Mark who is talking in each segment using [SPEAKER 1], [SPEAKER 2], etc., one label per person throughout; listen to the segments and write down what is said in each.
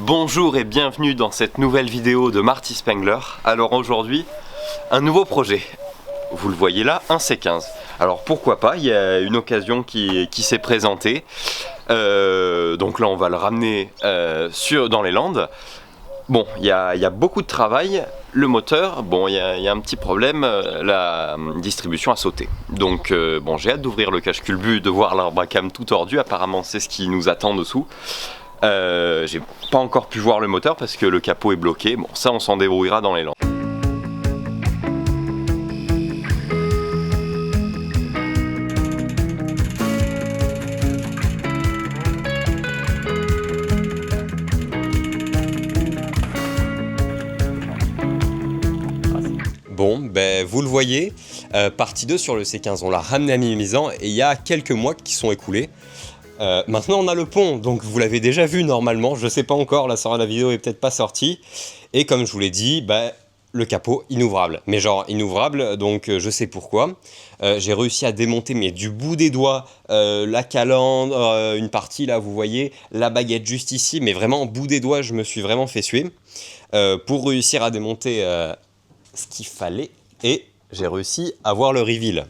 [SPEAKER 1] Bonjour et bienvenue dans cette nouvelle vidéo de Marty Spengler. Alors aujourd'hui, un nouveau projet. Vous le voyez là, un C15. Alors pourquoi pas, il y a une occasion qui s'est présentée. Donc là on va le ramener dans les Landes. Bon, il y a beaucoup de travail. Le moteur, bon, il y a un petit problème, la distribution a sauté. Donc bon, j'ai hâte d'ouvrir le cache culbut, de voir l'arbre à cam tout tordu. Apparemment c'est ce qui nous attend dessous. J'ai pas encore pu voir le moteur parce que le capot est bloqué. Bon, ça on s'en débrouillera dans les Landes.
[SPEAKER 2] Bon, ben vous le voyez, partie 2 sur le C15, on l'a ramené à mi-misant et il y a quelques mois qui sont écoulés. Maintenant on a le pont, donc vous l'avez déjà vu normalement, je sais pas encore, la vidéo est peut-être pas sortie. Et comme je vous l'ai dit, le capot inouvrable, mais genre inouvrable, donc je sais pourquoi. J'ai réussi à démonter mais du bout des doigts la calandre, une partie là vous voyez, la baguette juste ici, mais vraiment au bout des doigts je me suis vraiment fait suer pour réussir à démonter ce qu'il fallait, et j'ai réussi à voir le reveal.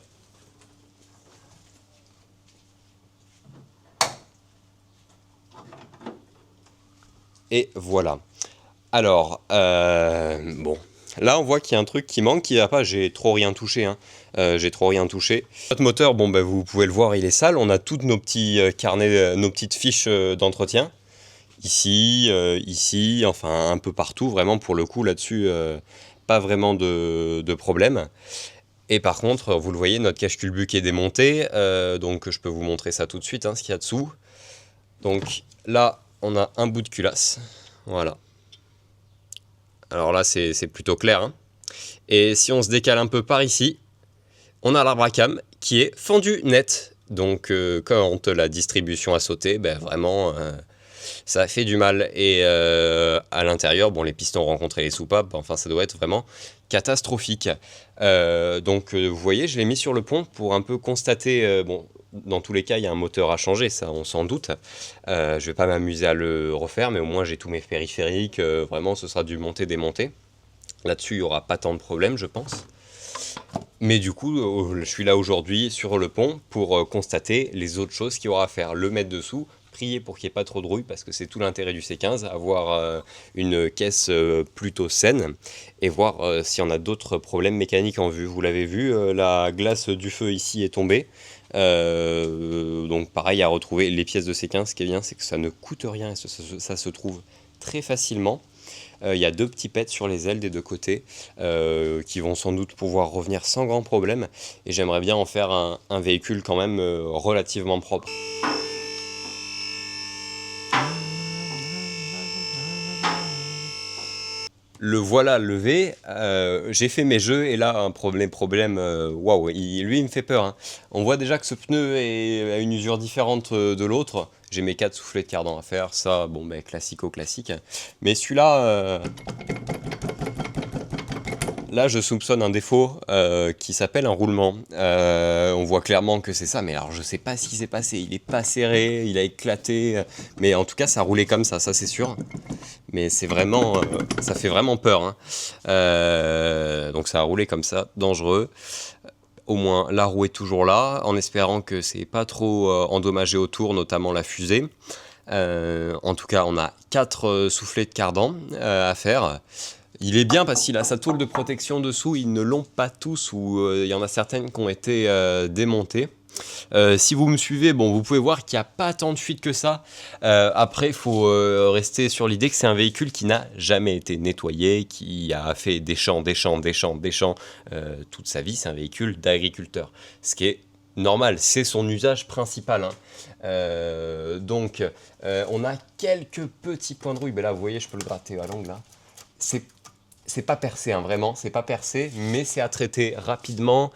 [SPEAKER 2] Et voilà. Alors, bon, là on voit qu'il y a un truc qui manque, qui va pas, j'ai trop rien touché, hein. J'ai trop rien touché. Notre moteur, bon vous pouvez le voir, il est sale, on a toutes nos petits carnets, nos petites fiches d'entretien. Ici, ici, enfin un peu partout, vraiment pour le coup là-dessus, pas vraiment de problème. Et par contre, vous le voyez, notre cache culbut qui est démonté, donc je peux vous montrer ça tout de suite, hein, ce qu'il y a dessous. Donc là, on a un bout de culasse, voilà. Alors là, c'est plutôt clair, hein. Et si on se décale un peu par ici, on a l'arbre à cam qui est fendu net. Donc quand la distribution a sauté, vraiment... ça a fait du mal, et à l'intérieur, bon, les pistons ont rencontré les soupapes, enfin ça doit être vraiment catastrophique. Donc vous voyez, je l'ai mis sur le pont pour un peu constater, bon, dans tous les cas il y a un moteur à changer, ça on s'en doute. Je vais pas m'amuser à le refaire, mais au moins j'ai tous mes périphériques, vraiment ce sera du monter-démonter. Là-dessus il n'y aura pas tant de problèmes je pense. Mais du coup, je suis là aujourd'hui sur le pont pour constater les autres choses qu'il y aura à faire. Le mettre dessous, prier pour qu'il n'y ait pas trop de rouille, parce que c'est tout l'intérêt du C15, avoir une caisse plutôt saine, et voir s'il y en a d'autres problèmes mécaniques en vue. Vous l'avez vu, la glace du feu ici est tombée. Donc pareil, à retrouver les pièces de C15, ce qui est bien, c'est que ça ne coûte rien, et ça se trouve très facilement. Il y a deux petits pets sur les ailes des deux côtés qui vont sans doute pouvoir revenir sans grand problème, et j'aimerais bien en faire un véhicule quand même relativement propre. Le voilà levé, j'ai fait mes jeux et là un problème, waouh, lui il me fait peur, hein. On voit déjà que ce pneu est à une usure différente de l'autre. J'ai mes 4 soufflets de cardan à faire, ça bon classico-classique. Mais celui-là, là je soupçonne un défaut qui s'appelle un roulement. On voit clairement que c'est ça, mais alors je sais pas ce qui s'est passé, il est pas serré, il a éclaté, mais en tout cas ça roulait comme ça c'est sûr. Mais c'est vraiment, ça fait vraiment peur, hein. Donc ça a roulé comme ça, dangereux. Au moins la roue est toujours là, en espérant que c'est pas trop endommagé autour, notamment la fusée. En tout cas on a 4 soufflets de cardan à faire. Il est bien parce qu'il a sa tôle de protection dessous, ils ne l'ont pas tous, ou il y en a certaines qui ont été démontées. Si vous me suivez, bon, vous pouvez voir qu'il n'y a pas tant de fuite que ça. Après, il faut rester sur l'idée que c'est un véhicule qui n'a jamais été nettoyé, qui a fait des champs toute sa vie. C'est un véhicule d'agriculteur, ce qui est normal, c'est son usage principal, hein. Donc, on a quelques petits points de rouille. Là, vous voyez, je peux le gratter à l'angle, là. C'est pas percé, hein, vraiment, c'est pas percé, mais c'est à traiter rapidement.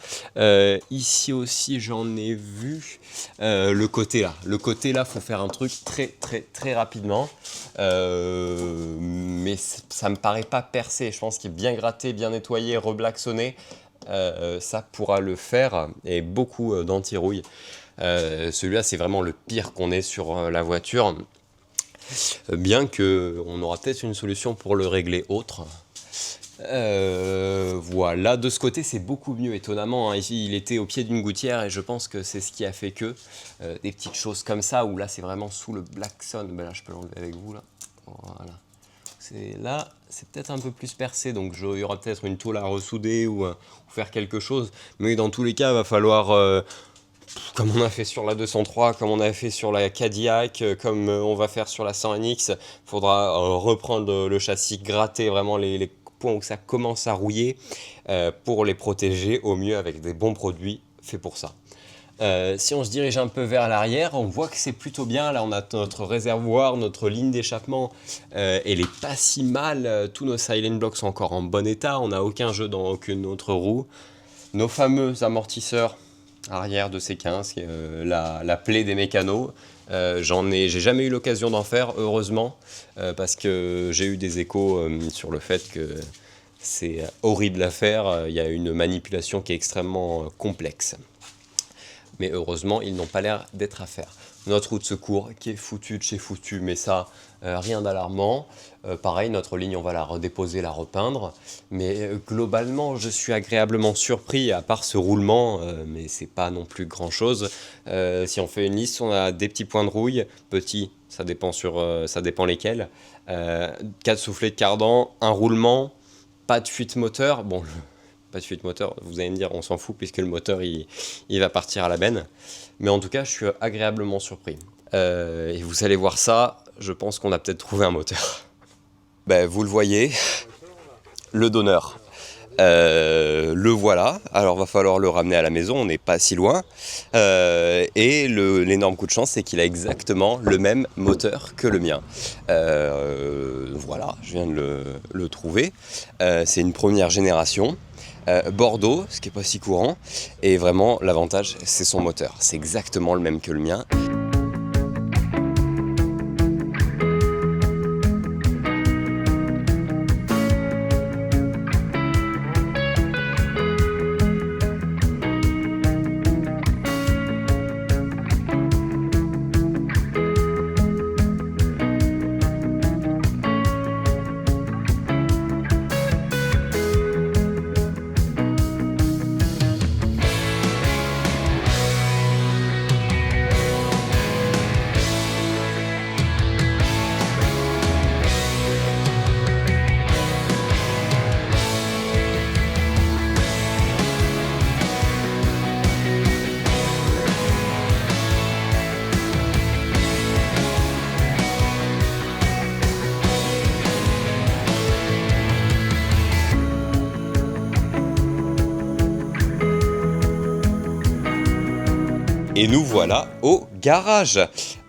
[SPEAKER 2] Ici aussi, j'en ai vu. Le côté là, faut faire un truc très rapidement. Mais ça me paraît pas percé. Je pense qu'il est bien gratté, bien nettoyé, reblacksonné. Ça pourra le faire, et beaucoup d'anti-rouille. Celui-là, c'est vraiment le pire qu'on ait sur la voiture. bien qu'on aura peut-être une solution pour le régler autre. Voilà, de ce côté c'est beaucoup mieux, étonnamment, hein. Ici il était au pied d'une gouttière et je pense que c'est ce qui a fait que des petites choses comme ça, où là c'est vraiment sous le Black Sun. Ben là je peux l'enlever avec vous là, voilà. Là c'est peut-être un peu plus percé, donc il y aura peut-être une tôle à ressouder ou faire quelque chose, mais dans tous les cas il va falloir, comme on a fait sur la 203, comme on a fait sur la Cadillac, comme on va faire sur la 100NX, il faudra reprendre le châssis, gratter vraiment les points où ça commence à rouiller pour les protéger au mieux avec des bons produits faits pour ça. Si on se dirige un peu vers l'arrière, on voit que c'est plutôt bien. Là, on a notre réservoir, notre ligne d'échappement, elle est pas si mal. Tous nos silent blocks sont encore en bon état. On n'a aucun jeu dans aucune autre roue. Nos fameux amortisseurs arrière de C15, la plaie des mécanos. J'ai jamais eu l'occasion d'en faire, heureusement, parce que j'ai eu des échos sur le fait que c'est horrible à faire. Il y a une manipulation qui est extrêmement complexe. Mais heureusement, ils n'ont pas l'air d'être à faire. Notre roue de secours qui est foutue de chez foutu, mais ça, rien d'alarmant. Pareil, notre ligne, on va la redéposer, la repeindre. Mais globalement, je suis agréablement surpris, à part ce roulement, mais c'est pas non plus grand-chose. Si on fait une liste, on a des petits points de rouille, petits, ça dépend lesquels. 4 soufflets de cardan, un roulement, pas de fuite moteur. Bon, pas de fuite moteur, vous allez me dire, on s'en fout puisque le moteur, il va partir à la benne. Mais en tout cas, je suis agréablement surpris. Et vous allez voir ça, je pense qu'on a peut-être trouvé un moteur. Ben, vous le voyez, le donneur. Le voilà, alors va falloir le ramener à la maison, on n'est pas si loin. Et l'énorme coup de chance, c'est qu'il a exactement le même moteur que le mien. Voilà, je viens de le trouver. C'est une première génération. Bordeaux, ce qui n'est pas si courant, et vraiment l'avantage c'est son moteur, c'est exactement le même que le mien. Et nous voilà au garage.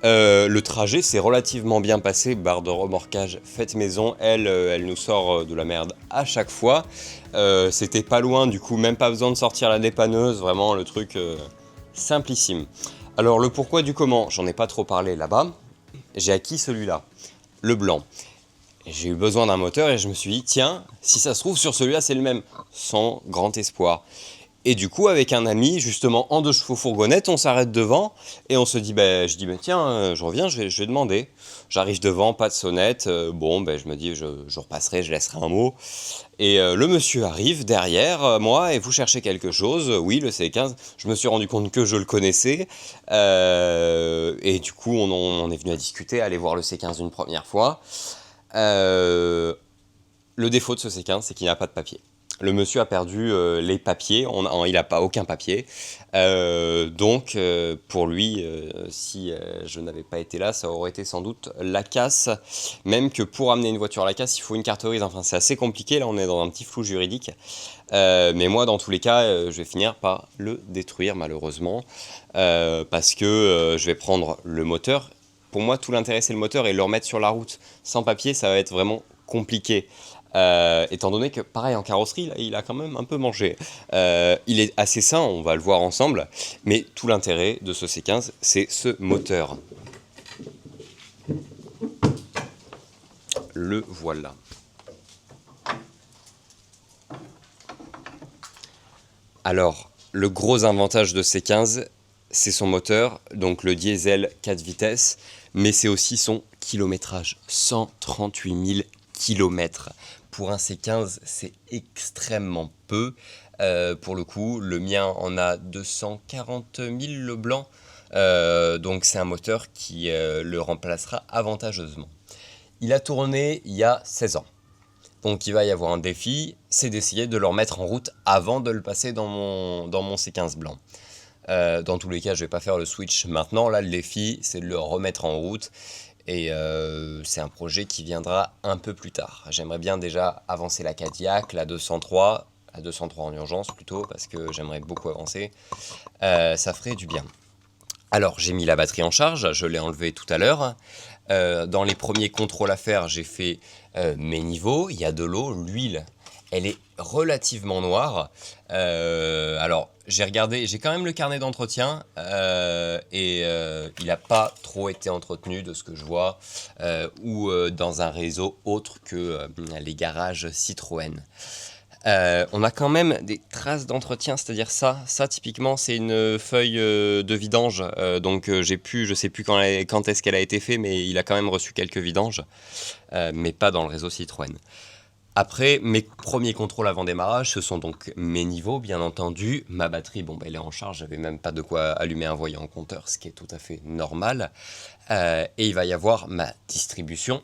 [SPEAKER 2] Le trajet s'est relativement bien passé, barre de remorquage faite maison, elle nous sort de la merde à chaque fois. C'était pas loin, du coup même pas besoin de sortir la dépanneuse, vraiment le truc simplissime. Alors le pourquoi du comment, j'en ai pas trop parlé là-bas. J'ai acquis celui-là, le blanc. J'ai eu besoin d'un moteur et je me suis dit, tiens, si ça se trouve sur celui-là c'est le même, sans grand espoir. Et du coup, avec un ami, justement, en 2 chevaux fourgonnette, on s'arrête devant et on se dit, je dis, tiens, je reviens, je vais demander. J'arrive devant, pas de sonnette. Je me dis, je repasserai, je laisserai un mot. Et le monsieur arrive derrière moi et vous cherchez quelque chose. Oui, le C15. Je me suis rendu compte que je le connaissais. Et du coup, on est venu à discuter, aller voir le C15 une première fois. Le défaut de ce C15, c'est qu'il n'a pas de papier. Le monsieur a perdu les papiers, il n'a pas aucun papier. Donc pour lui, si je n'avais pas été là, ça aurait été sans doute la casse. Même que pour amener une voiture à la casse, il faut une carte grise. Enfin, c'est assez compliqué, là on est dans un petit flou juridique. Mais moi, dans tous les cas, je vais finir par le détruire malheureusement. Parce que je vais prendre le moteur. Pour moi, tout l'intérêt c'est le moteur et le remettre sur la route. Sans papier, ça va être vraiment compliqué. Étant donné que, pareil, en carrosserie, là, il a quand même un peu mangé. Il est assez sain, on va le voir ensemble, mais tout l'intérêt de ce C15, c'est ce moteur. Le voilà. Alors, le gros avantage de C15, c'est son moteur, donc le diesel 4 vitesses, mais c'est aussi son kilométrage, 138 000 km. Pour un C15, c'est extrêmement peu. Pour le coup, le mien en a 240 000 le blanc. Donc c'est un moteur qui le remplacera avantageusement. Il a tourné il y a 16 ans. Donc il va y avoir un défi, c'est d'essayer de le remettre en route avant de le passer dans mon C15 blanc. Dans tous les cas, je ne vais pas faire le switch maintenant. Là, le défi, c'est de le remettre en route. Et c'est un projet qui viendra un peu plus tard. J'aimerais bien déjà avancer la Cadillac, la 203 en urgence plutôt, parce que j'aimerais beaucoup avancer. Ça ferait du bien. Alors, j'ai mis la batterie en charge, je l'ai enlevée tout à l'heure. Dans les premiers contrôles à faire, j'ai fait mes niveaux. Il y a de l'eau, l'huile, elle est relativement noire. Alors, j'ai regardé, j'ai quand même le carnet d'entretien et il n'a pas trop été entretenu de ce que je vois ou dans un réseau autre que les garages Citroën. On a quand même des traces d'entretien, c'est-à-dire ça typiquement c'est une feuille de vidange, donc je sais plus quand est-ce qu'elle a été faite, mais il a quand même reçu quelques vidanges, mais pas dans le réseau Citroën. Après, mes premiers contrôles avant démarrage, ce sont donc mes niveaux, bien entendu. Ma batterie, bon, elle est en charge, j'avais même pas de quoi allumer un voyant compteur, ce qui est tout à fait normal. Et il va y avoir ma distribution.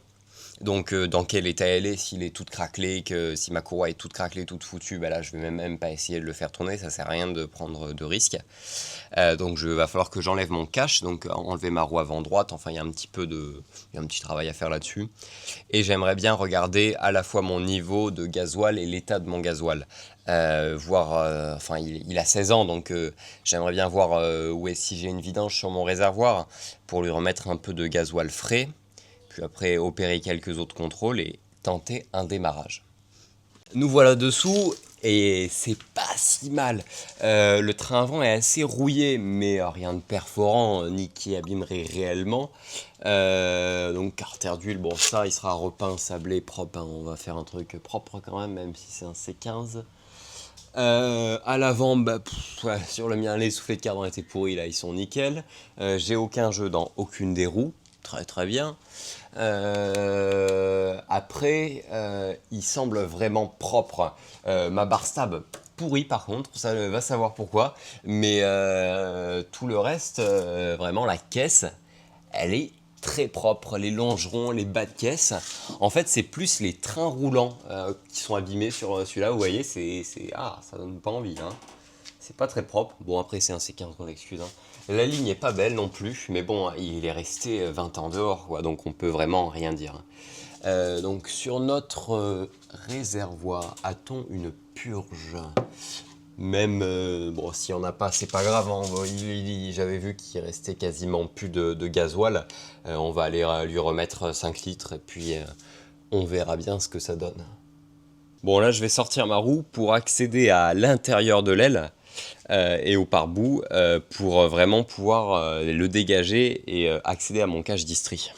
[SPEAKER 2] Donc dans quel état elle est, s'il est toute craquelée, si ma courroie est toute craquelée, toute foutue, bah là je vais même pas essayer de le faire tourner, ça sert à rien de prendre de risques. Donc va falloir que j'enlève mon cache, donc enlever ma roue avant droite, enfin il y a un petit travail à faire là-dessus. Et j'aimerais bien regarder à la fois mon niveau de gasoil et l'état de mon gasoil. Enfin il a 16 ans, donc j'aimerais bien voir si j'ai une vidange sur mon réservoir pour lui remettre un peu de gasoil frais. Puis après opérer quelques autres contrôles et tenter un démarrage. Nous voilà dessous et c'est pas si mal. Le train avant est assez rouillé, mais rien de perforant ni qui abîmerait réellement. Donc carter d'huile, bon ça il sera repeint, sablé, propre, hein. On va faire un truc propre quand même si c'est un C15. À l'avant, sur le mien les soufflets de cardan étaient pourris, là ils sont nickel. J'ai aucun jeu dans aucune des roues, très bien. Après, il semble vraiment propre. Ma barre stab pourrie par contre, ça va savoir pourquoi. Mais tout le reste, vraiment la caisse, elle est très propre. Les longerons, les bas de caisse. En fait, c'est plus les trains roulants qui sont abîmés sur celui-là. Vous voyez, ça donne pas envie. Hein. C'est pas très propre. Bon, après, c'est un C15, on l'excuse. Hein. La ligne n'est pas belle non plus, mais bon, il est resté 20 ans dehors, quoi, donc on peut vraiment rien dire. Donc sur notre réservoir, a-t-on une purge? Même, bon, s'il n'y en a pas, c'est pas grave, hein, j'avais vu qu'il restait quasiment plus de gasoil. On va aller lui remettre 5 litres et puis on verra bien ce que ça donne. Bon, là, je vais sortir ma roue pour accéder à l'intérieur de l'aile. Et au pare-bout pour vraiment pouvoir le dégager et accéder à mon cache distri.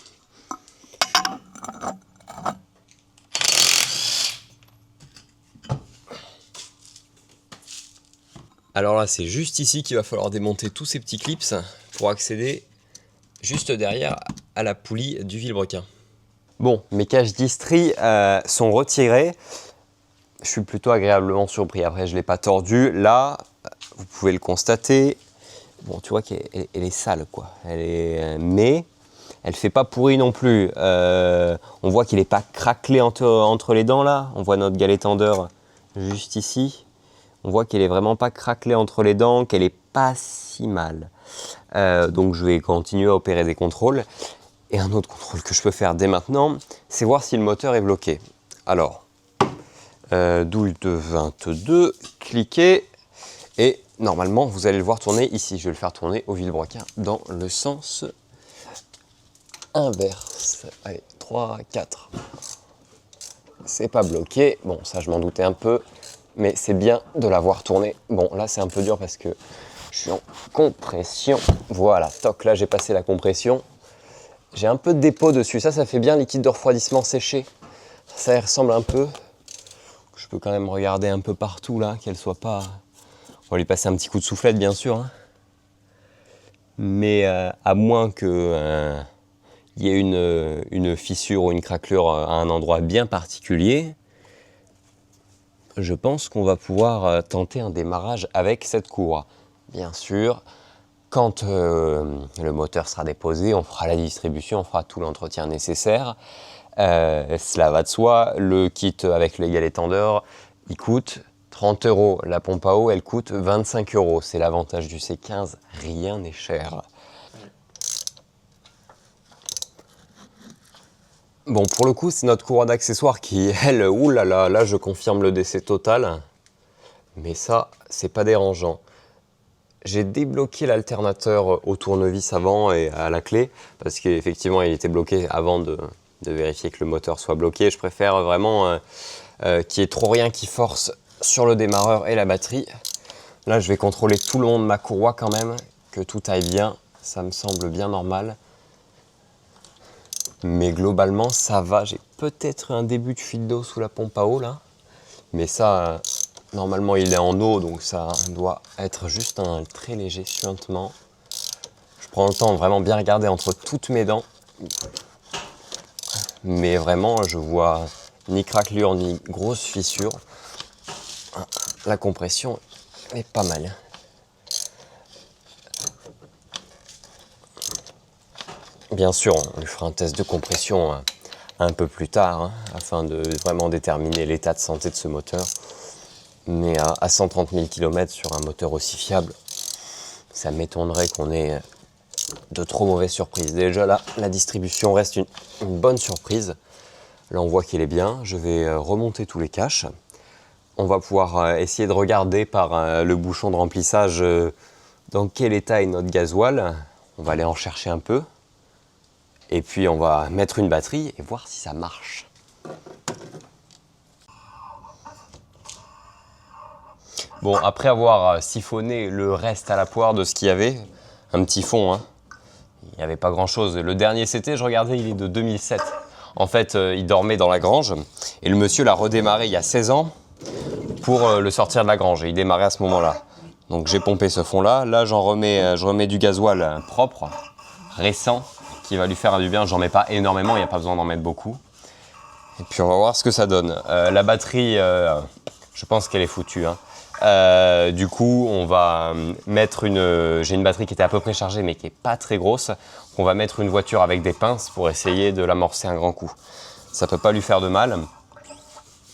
[SPEAKER 2] Alors là, c'est juste ici qu'il va falloir démonter tous ces petits clips pour accéder juste derrière à la poulie du vilebrequin. Bon, mes caches distri sont retirées. Je suis plutôt agréablement surpris. Après, je ne l'ai pas tordu. Là, vous pouvez le constater. Bon, tu vois qu'elle est sale, quoi. Mais elle fait pas pourrie non plus. On voit qu'il n'est pas craquelé entre les dents, là. On voit notre galet tendeur juste ici. On voit qu'elle est vraiment pas craquelée entre les dents, qu'elle est pas si mal. Donc, je vais continuer à opérer des contrôles. Et un autre contrôle que je peux faire dès maintenant, c'est voir si le moteur est bloqué. Alors, douille de 22, cliquez et normalement vous allez le voir tourner ici. Je vais le faire tourner au vilebrequin dans le sens inverse. Allez, 3, 4. C'est pas bloqué. Bon, ça je m'en doutais un peu, mais c'est bien de l'avoir tourné. Bon, là c'est un peu dur parce que je suis en compression. Voilà, toc, là j'ai passé la compression. J'ai un peu de dépôt dessus. Ça fait bien liquide de refroidissement séché. Ça y ressemble un peu. Je peux quand même regarder un peu partout là, qu'elle soit pas... On va lui passer un petit coup de soufflette bien sûr. Hein. Mais à moins que il y ait une fissure ou une craquelure à un endroit bien particulier, je pense qu'on va pouvoir tenter un démarrage avec cette courroie. Bien sûr, quand le moteur sera déposé, on fera la distribution, on fera tout l'entretien nécessaire. Cela va de soi, le kit avec l'égal étendeur, il coûte 30 €. La pompe à eau, elle coûte 25 €. C'est l'avantage du C15, rien n'est cher. Bon, pour le coup, c'est notre courroie d'accessoires qui, elle, oulala, là je confirme le décès total. Mais ça, c'est pas dérangeant. J'ai débloqué l'alternateur au tournevis avant et à la clé, parce qu'effectivement, il était bloqué avant de vérifier que le moteur soit bloqué. Je préfère vraiment qu'il n'y ait trop rien qui force sur le démarreur et la batterie. Là, je vais contrôler tout le long de ma courroie quand même, que tout aille bien. Ça me semble bien normal. Mais globalement, ça va. J'ai peut-être un début de fuite d'eau sous la pompe à eau là. Mais ça, normalement, il est en eau, donc ça doit être juste un très léger suintement. Je prends le temps de vraiment bien regarder entre toutes mes dents. Mais vraiment, je vois ni craquelure, ni grosse fissure. La compression est pas mal. Bien sûr, on lui fera un test de compression un peu plus tard, afin de vraiment déterminer l'état de santé de ce moteur. Mais à 130 000 km sur un moteur aussi fiable, ça m'étonnerait qu'on ait de trop mauvaises surprises. Déjà là, la distribution reste une bonne surprise. Là, on voit qu'il est bien. Je vais remonter tous les caches. On va pouvoir essayer de regarder par le bouchon de remplissage dans quel état est notre gasoil. On va aller en chercher un peu. Et puis on va mettre une batterie et voir si ça marche. Bon, après avoir siphonné le reste à la poire de ce qu'il y avait, un petit fond, il n'y avait pas grand chose. Le dernier CT, je regardais, il est de 2007. En fait, il dormait dans la grange et le monsieur l'a redémarré il y a 16 ans pour le sortir de la grange. Et il démarrait à ce moment-là. Donc j'ai pompé ce fond-là. Là, je remets du gasoil propre, récent, qui va lui faire du bien. J'en mets pas énormément, il n'y a pas besoin d'en mettre beaucoup. Et puis on va voir ce que ça donne. La batterie, je pense qu'elle est foutue. Du coup, on va mettre j'ai une batterie qui était à peu près chargée, mais qui n'est pas très grosse. On va mettre une voiture avec des pinces pour essayer de l'amorcer un grand coup. Ça ne peut pas lui faire de mal.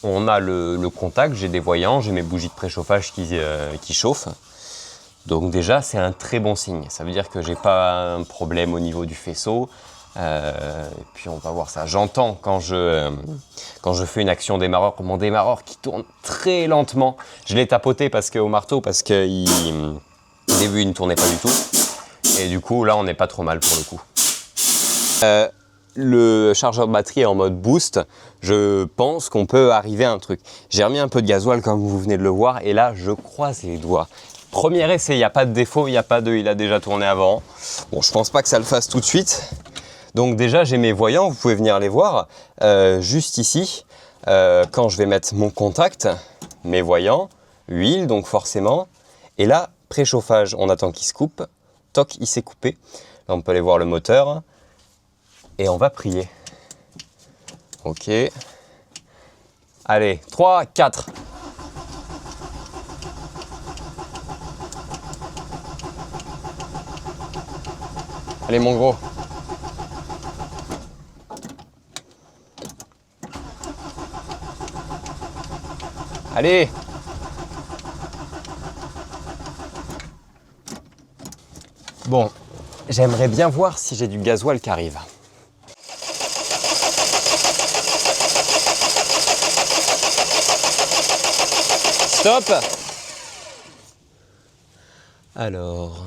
[SPEAKER 2] On a le contact, j'ai des voyants, j'ai mes bougies de préchauffage qui chauffent. Donc déjà, c'est un très bon signe. Ça veut dire que j'ai pas un problème au niveau du faisceau. Et puis on va voir ça. J'entends quand je fais une action démarreur, mon démarreur qui tourne très lentement. Je l'ai tapoté au marteau parce qu'au début il ne tournait pas du tout. Et du coup là on n'est pas trop mal pour le coup. Le chargeur de batterie est en mode boost. Je pense qu'on peut arriver à un truc. J'ai remis un peu de gasoil comme vous venez de le voir et là je croise les doigts. Premier essai, il n'y a pas de défaut, il a déjà tourné avant. Bon, je pense pas que ça le fasse tout de suite. Donc déjà, j'ai mes voyants, vous pouvez venir les voir. Juste ici, quand je vais mettre mon contact, mes voyants, huile, donc forcément. Et là, préchauffage, on attend qu'il se coupe. Toc, il s'est coupé. Là, on peut aller voir le moteur. Et on va prier. Ok. Allez, 3, 4. Allez mon gros. Allez. Bon, j'aimerais bien voir si j'ai du gasoil qui arrive. Stop. Alors...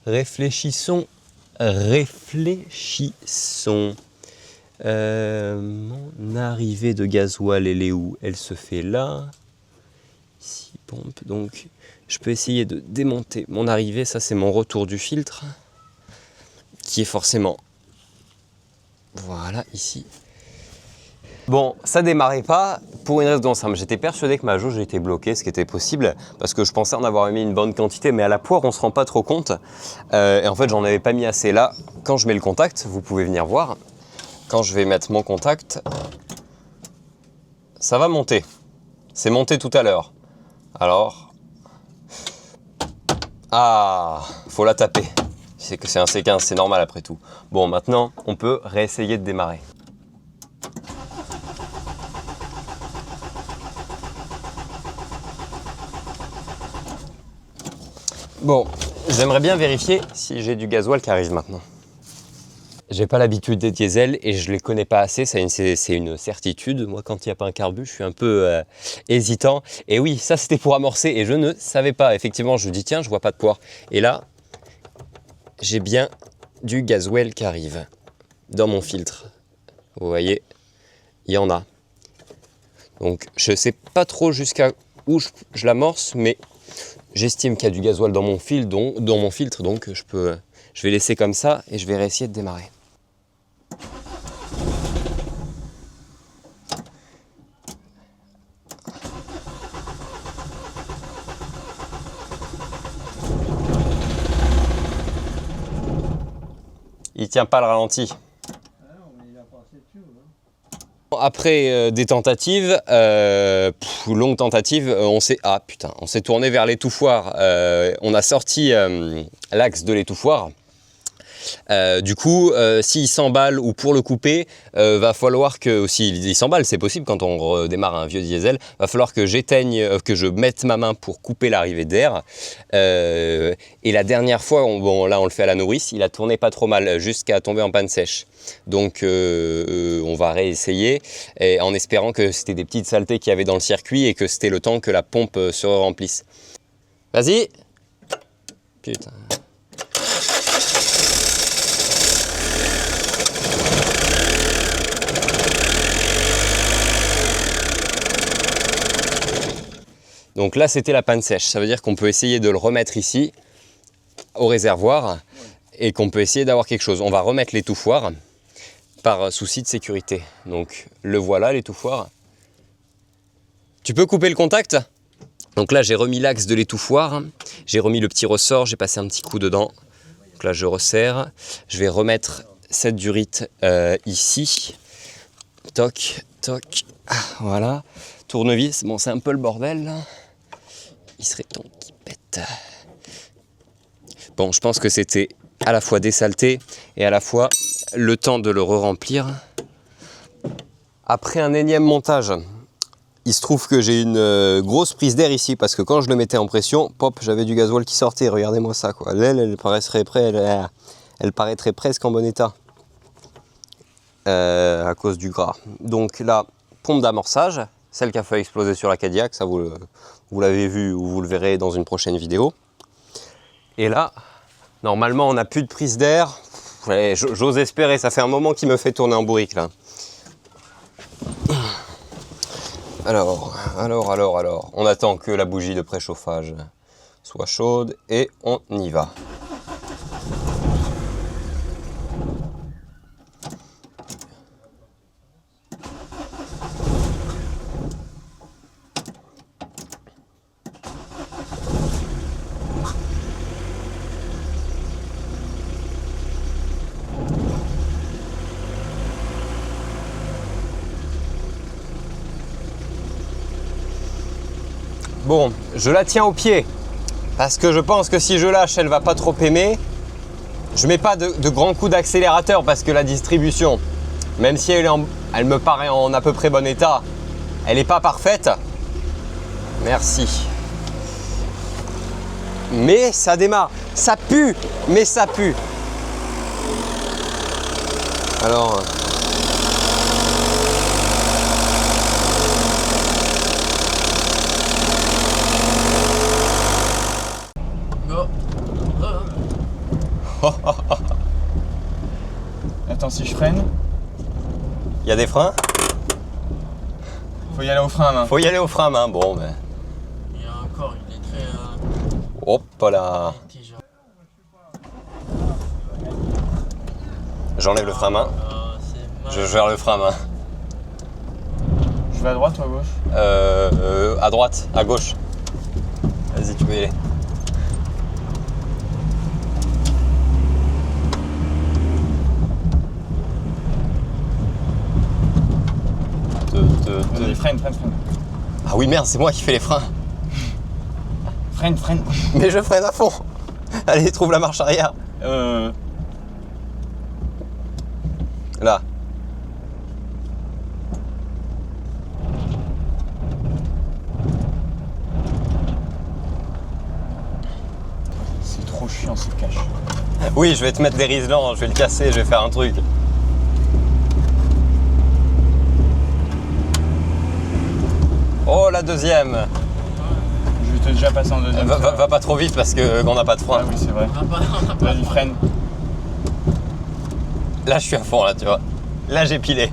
[SPEAKER 2] Réfléchissons. Mon arrivée de gasoil, elle est où? Elle se fait là. Ici, pompe. Donc, je peux essayer de démonter mon arrivée. Ça, c'est mon retour du filtre. Qui est forcément... Voilà, ici. Bon, ça démarrait pas pour une raison simple. J'étais persuadé que ma jauge était bloquée, ce qui était possible, parce que je pensais en avoir mis une bonne quantité, mais à la poire, on se rend pas trop compte. Et en fait, j'en avais pas mis assez là. Quand je mets le contact, vous pouvez venir voir. Quand je vais mettre mon contact, ça va monter. C'est monté tout à l'heure. Alors, faut la taper. C'est que c'est un C15, c'est normal après tout. Bon, maintenant, on peut réessayer de démarrer. Bon, j'aimerais bien vérifier si j'ai du gasoil qui arrive maintenant. J'ai pas l'habitude des diesels et je les connais pas assez, c'est une certitude. Moi, quand il n'y a pas un carbu, je suis un peu hésitant. Et oui, ça c'était pour amorcer et je ne savais pas. Effectivement, je me dis tiens, je vois pas de poire. Et là, j'ai bien du gasoil qui arrive dans mon filtre. Vous voyez, il y en a. Donc, je sais pas trop jusqu'à où je l'amorce, mais j'estime qu'il y a du gasoil dans mon filtre, donc je vais laisser comme ça et je vais réessayer de démarrer. Il tient pas le ralenti. Après des tentatives, longues tentatives, on s'est tourné vers l'étouffoir. On a sorti l'axe de l'étouffoir. Du coup, s'il s'emballe ou pour le couper, va falloir que, s'il s'emballe, c'est possible quand on redémarre un vieux diesel, va falloir que j'éteigne, que je mette ma main pour couper l'arrivée d'air. Et la dernière fois, là on le fait à la nourrice, il a tourné pas trop mal jusqu'à tomber en panne sèche. Donc on va réessayer et en espérant que c'était des petites saletés qu'il y avait dans le circuit et que c'était le temps que la pompe se remplisse. Vas-y. Putain. Donc là, c'était la panne sèche. Ça veut dire qu'on peut essayer de le remettre ici, au réservoir, et qu'on peut essayer d'avoir quelque chose. On va remettre l'étouffoir par souci de sécurité. Donc le voilà, l'étouffoir. Tu peux couper le contact? Donc là, j'ai remis l'axe de l'étouffoir. J'ai remis le petit ressort, j'ai passé un petit coup dedans. Donc là, je resserre. Je vais remettre cette durite ici. Toc, toc. Voilà. Tournevis. Bon, c'est un peu le bordel là. Il serait temps qu'il pète. Bon, je pense que c'était à la fois des saletés et à la fois le temps de le re-remplir. Après un énième montage, il se trouve que j'ai une grosse prise d'air ici parce que quand je le mettais en pression, pop, j'avais du gasoil qui sortait. Regardez-moi ça, quoi. L'aile, elle paraîtrait presque en bon état à cause du gras. Donc là, pompe d'amorçage, celle qui a fait exploser sur la Cadillac, ça vous l'avez vu ou vous le verrez dans une prochaine vidéo. Et là, normalement, on n'a plus de prise d'air. J'ose espérer, ça fait un moment qu'il me fait tourner en bourrique là. Alors, on attend que la bougie de préchauffage soit chaude et on y va. Bon, je la tiens au pied parce que je pense que si je lâche, elle va pas trop aimer. Je mets pas de grands coups d'accélérateur parce que la distribution, même si elle me paraît en à peu près bon état, elle n'est pas parfaite. Merci. Mais ça démarre. Ça pue, mais ça pue. Alors...
[SPEAKER 3] Attends, si je freine.
[SPEAKER 2] Il y a des freins?
[SPEAKER 3] Faut y aller au frein à main.
[SPEAKER 2] Faut y aller au frein à main, bon ben.
[SPEAKER 4] Il y a encore, il est très...
[SPEAKER 2] Hop là. J'enlève le frein à main. Je gère le frein à main.
[SPEAKER 4] Je vais à droite ou à gauche?
[SPEAKER 2] À droite, à gauche. Vas-y, tu peux y aller.
[SPEAKER 4] Vas-y, freine.
[SPEAKER 2] Ah oui, merde, c'est moi qui fais les freins.
[SPEAKER 4] Freine.
[SPEAKER 2] Mais je freine à fond. Allez, trouve la marche arrière. Là.
[SPEAKER 4] C'est trop chiant ce cache.
[SPEAKER 2] Oui, je vais te mettre des riselants, je vais le casser, je vais faire un truc. Oh, la deuxième.
[SPEAKER 4] Je vais te déjà passer en deuxième.
[SPEAKER 2] Va pas trop vite parce qu'on n'a pas de frein.
[SPEAKER 4] Ah oui, c'est vrai. Vas-y, freine.
[SPEAKER 2] Là, je suis à fond, là, tu vois. Là, j'ai pilé.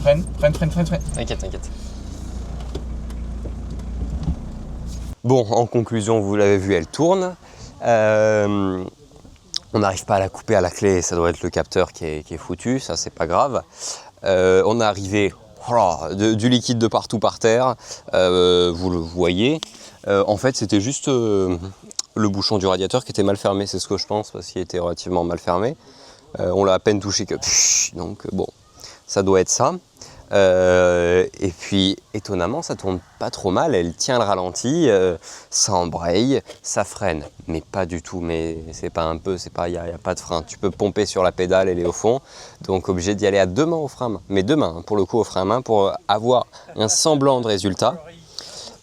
[SPEAKER 4] Freine.
[SPEAKER 2] T'inquiète. Bon, en conclusion, vous l'avez vu, elle tourne. On n'arrive pas à la couper à la clé, ça doit être le capteur qui est foutu, ça c'est pas grave. On est arrivé, du liquide de partout par terre, vous le voyez. En fait, c'était juste le bouchon du radiateur qui était mal fermé, c'est ce que je pense, parce qu'il était relativement mal fermé. On l'a à peine touché que... Donc bon, ça doit être ça. Et puis étonnamment ça tourne pas trop mal, elle tient le ralenti, ça embraye, ça freine, mais pas du tout, mais c'est pas un peu, il n'y a pas de frein, tu peux pomper sur la pédale, elle est au fond, donc obligé d'y aller à deux mains au frein à main, mais deux mains pour le coup au frein à main pour avoir un semblant de résultat.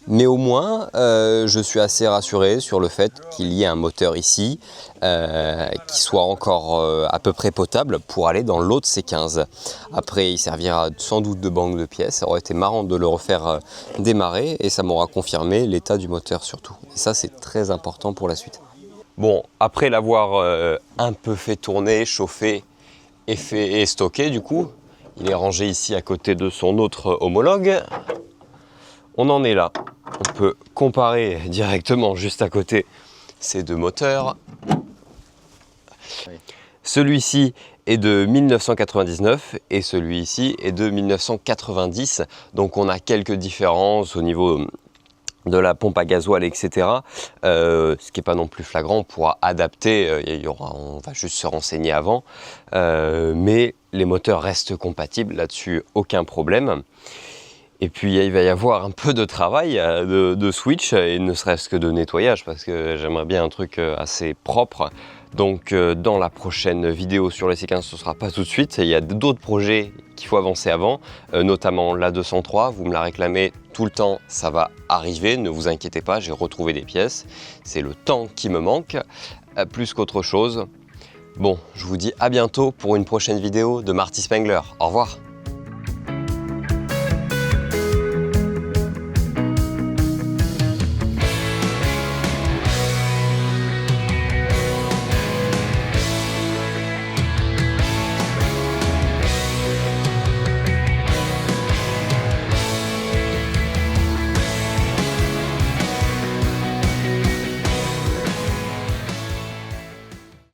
[SPEAKER 2] Mais au moins, je suis assez rassuré sur le fait qu'il y ait un moteur ici qui soit encore à peu près potable pour aller dans l'autre C15. Après, il servira sans doute de banque de pièces. Ça aurait été marrant de le refaire démarrer et ça m'aura confirmé l'état du moteur surtout. Et ça, c'est très important pour la suite. Bon, après l'avoir un peu fait tourner, chauffer et stocké du coup, il est rangé ici à côté de son autre homologue. On en est là. On peut comparer directement juste à côté ces deux moteurs. Celui-ci est de 1999 et celui-ci est de 1990. Donc on a quelques différences au niveau de la pompe à gasoil, etc. Ce qui n'est pas non plus flagrant, on pourra adapter, on va juste se renseigner avant. Mais les moteurs restent compatibles, là-dessus aucun problème. Et puis il va y avoir un peu de travail de switch et ne serait-ce que de nettoyage parce que j'aimerais bien un truc assez propre. Donc dans la prochaine vidéo sur les C15, ce ne sera pas tout de suite. Il y a d'autres projets qu'il faut avancer avant, notamment la 203. Vous me la réclamez tout le temps, ça va arriver, ne vous inquiétez pas, j'ai retrouvé des pièces. C'est le temps qui me manque, plus qu'autre chose. Bon, je vous dis à bientôt pour une prochaine vidéo de Marty Spengler. Au revoir.